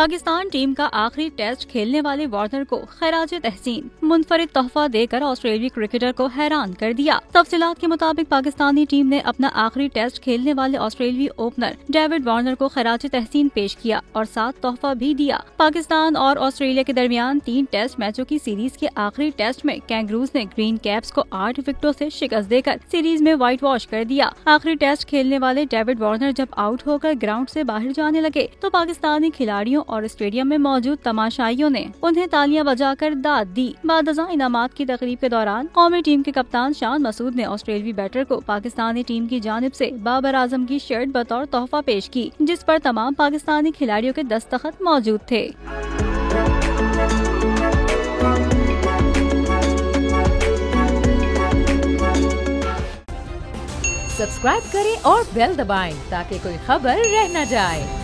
Pakistan team का आखिरी test खेलने वाले वार्नर को खैराज तहसीन मुनफरिद तोहफा देकर ऑस्ट्रेलियाई क्रिकेटर को हैरान कर दिया। तफसीलात के मुताबिक पाकिस्तानी टीम ने अपना आखिरी टेस्ट खेलने वाले ऑस्ट्रेलियाई ओपनर डेविड वार्नर को खैराज तहसीन पेश किया और साथ तोहफा भी दिया। पाकिस्तान और ऑस्ट्रेलिया के दरमियान 3 टेस्ट मैचों की सीरीज के आखिरी टेस्ट में कैंगरूज ने ग्रीन कैप्स को 8 विकेटों से शिकस्त देकर सीरीज में व्हाइट वॉश कर दिया। आखिरी टेस्ट खेलने वाले डेविड वार्नर जब आउट होकर ग्राउंड से बाहर जाने लगे तो पाकिस्तानी खिलाड़ियों और स्टेडियम में मौजूद तमाशाइयों ने उन्हें तालियां बजाकर दाद दी। बादशाह इनामात की तकरीब के दौरान कौमी टीम के कप्तान शान मसूद ने ऑस्ट्रेलियाई बैटर को पाकिस्तानी टीम की जानिब से बाबर आजम की शर्ट बतौर तोहफा पेश की, जिस पर तमाम पाकिस्तानी खिलाड़ियों के दस्तखत मौजूद थे। सब्सक्राइब करें और बेल दबाएं ताकि कोई खबर रह न जाए।